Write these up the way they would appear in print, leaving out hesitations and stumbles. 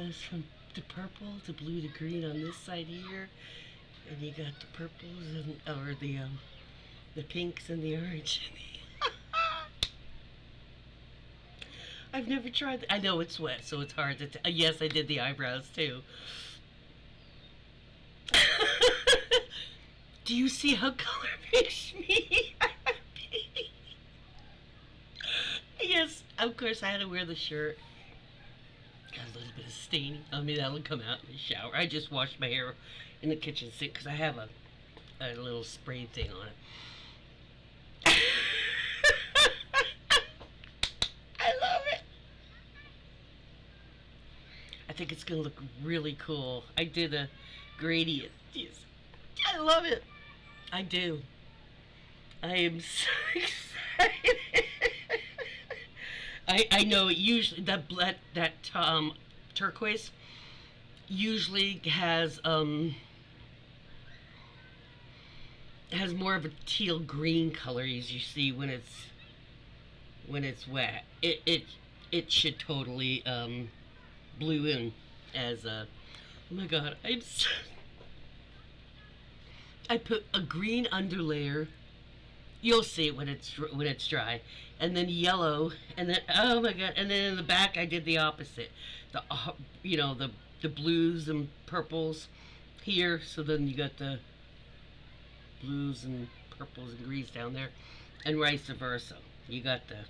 goes from the purple to blue to green on this side here, and you got the purples and or the pinks and the orange. I've never tried. I know it's wet, so it's hard to. Yes, I did the eyebrows too. Do you see how color makes me happy? Yes, of course I had to wear the shirt. Got a little bit of staining. I mean, that'll come out in the shower. I just washed my hair in the kitchen sink because I have a little spray thing on it. I love it. I think it's gonna look really cool. I did a gradient. Yes. I love it. I do. I am so excited. I know it usually that turquoise usually has more of a teal green color as you see when it's wet. It should totally blue in as a. Oh my god! I put a green underlayer. You'll see it when it's dry, and then yellow, and then oh my god! And then in the back I did the opposite. The the blues and purples here. So then you got the blues and purples and greens down there, and vice versa. You got the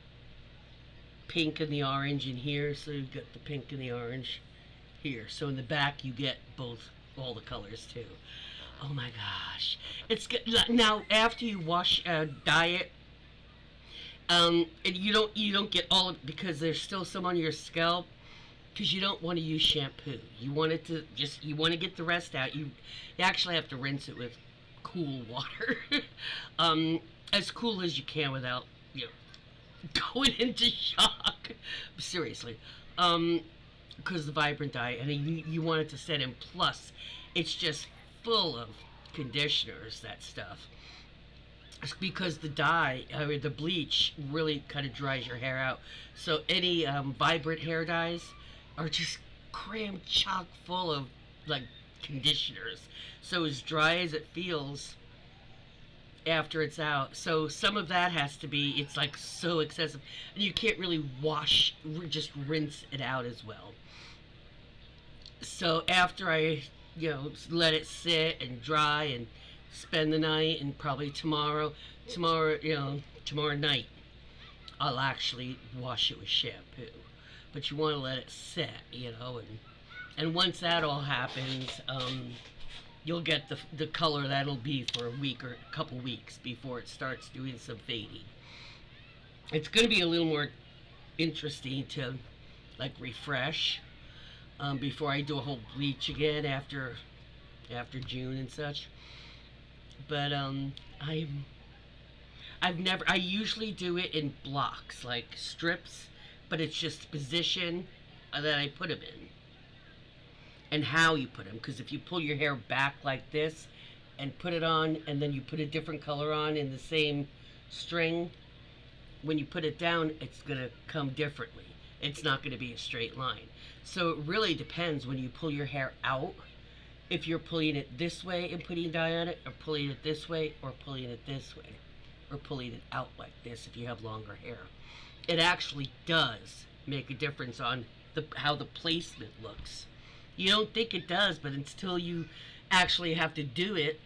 pink and the orange in here, so you got the pink and the orange here. So in the back you get all the colors too. Oh my gosh, it's good. Now after you wash dye it, and you don't get all of it because there's still some on your scalp because you don't want to use shampoo. You want it to you want to get the rest out. You actually have to rinse it with cool water, as cool as you can without going into shock. Seriously, because the vibrant dye, and you want it to set in. Plus, it's just full of conditioners, that stuff. It's because the dye, or the bleach, really kind of dries your hair out. So any vibrant hair dyes are just crammed chock full of like conditioners. So as dry as it feels after it's out. So some of that has to be, it's like so excessive. And you can't really just rinse it out as well. So after I, let it sit and dry and spend the night, and probably tomorrow night, I'll actually wash it with shampoo. But you want to let it sit, and once that all happens, you'll get the color that'll be for a week or a couple weeks before it starts doing some fading. It's going to be a little more interesting to like refresh before I do a whole bleach again after June and such. But I usually do it in blocks, like strips, but it's just position that I put them in and how you put them. Because if you pull your hair back like this and put it on, and then you put a different color on in the same string, when you put it down, it's going to come differently. It's not going to be a straight line. So it really depends when you pull your hair out, if you're pulling it this way and putting dye on it, or pulling it this way, or pulling it this way, or pulling it out like this if you have longer hair. It actually does make a difference on how the placement looks. You don't think it does, but until you actually have to do it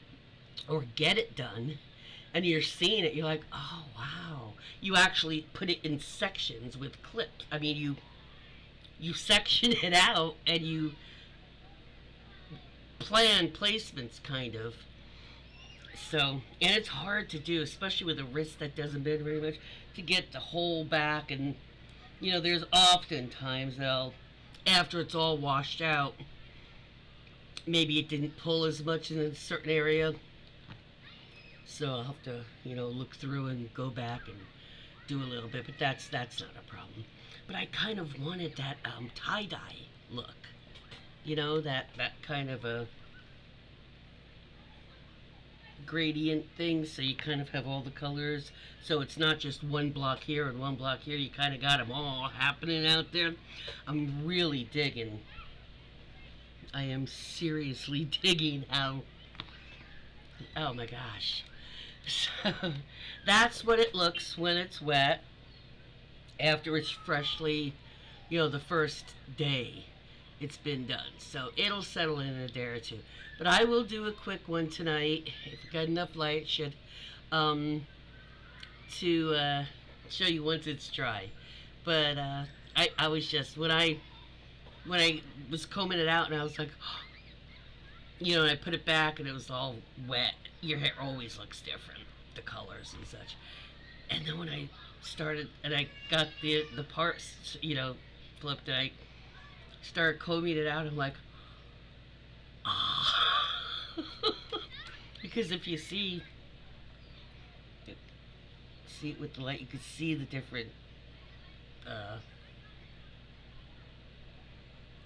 or get it done, and you're seeing it, you're like, oh wow. You actually put it in sections with clips. I mean, you section it out and you plan placements kind of. So, and it's hard to do, especially with a wrist that doesn't bend very much, to get the whole back. And there's often times after it's all washed out, maybe it didn't pull as much in a certain area, so I'll have to look through and go back and do a little bit. But that's not a problem. But I kind of wanted that tie-dye look, that kind of a gradient thing, so you kind of have all the colors, so it's not just one block here and one block here. You kind of got them all happening out there. I'm really digging I am seriously digging how, oh my gosh. So that's what it looks when it's wet after it's freshly, the first day it's been done. So it'll settle in a day or two. But I will do a quick one tonight if you got enough light. Should um, to show you once it's dry. But I was just when I was combing it out and I was like, and I put it back and it was all wet. Your hair always looks different, the colors and such. And then when I started and I got the parts, flipped, and I started combing it out, I'm like, ah, because if you see it with the light, you can see the different. Uh,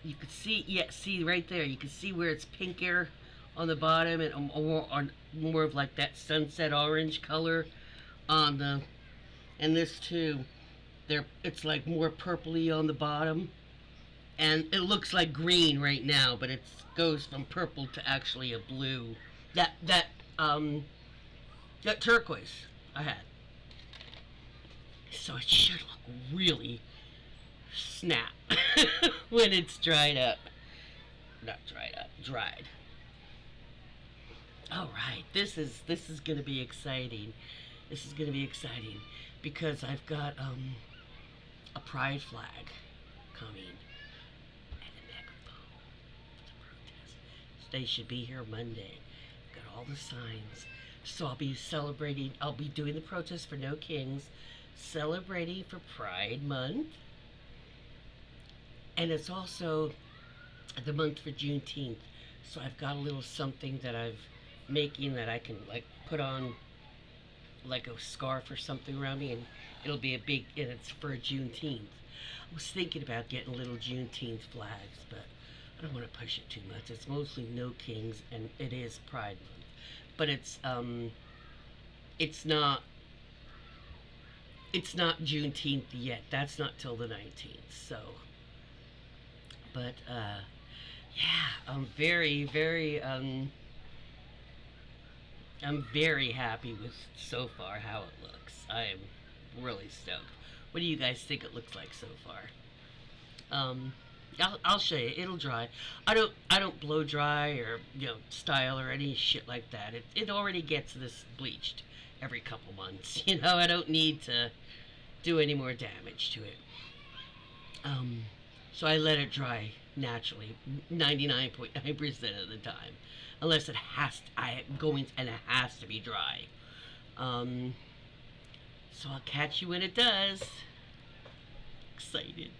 you could see, yeah, see right there. You can see where it's pinker on the bottom and more of like that sunset orange color on the, and this too. It's like more purpley on the bottom, and it looks like green right now, but it goes from purple to actually a blue. Um that turquoise I had. So it should look really snap when it's dried up. Not dried up, dried. All right, this is gonna be exciting. This is gonna be exciting because I've got a pride flag coming and a megaphone for the protest. They should be here Monday. Got all the signs. So I'll be celebrating. I'll be doing the protest for No Kings, celebrating for Pride Month, and it's also the month for Juneteenth. So I've got a little something that I've making that I can like put on like a scarf or something around me, and it'll be a big, and it's for Juneteenth. I was thinking about getting little Juneteenth flags, but I don't want to push it too much. It's mostly No Kings, and it is Pride Month, but it's not Juneteenth yet. That's not till the 19th. So, but yeah, I'm very happy with so far how it looks. I am really stoked. What do you guys think it looks like so far? Um, I'll show you. It'll dry. I don't blow dry or style or any shit like that. It already gets this bleached every couple months. I don't need to do any more damage to it. So I let it dry naturally, 99.9% of the time, unless it has to be dry. So I'll catch you when it does. Excited.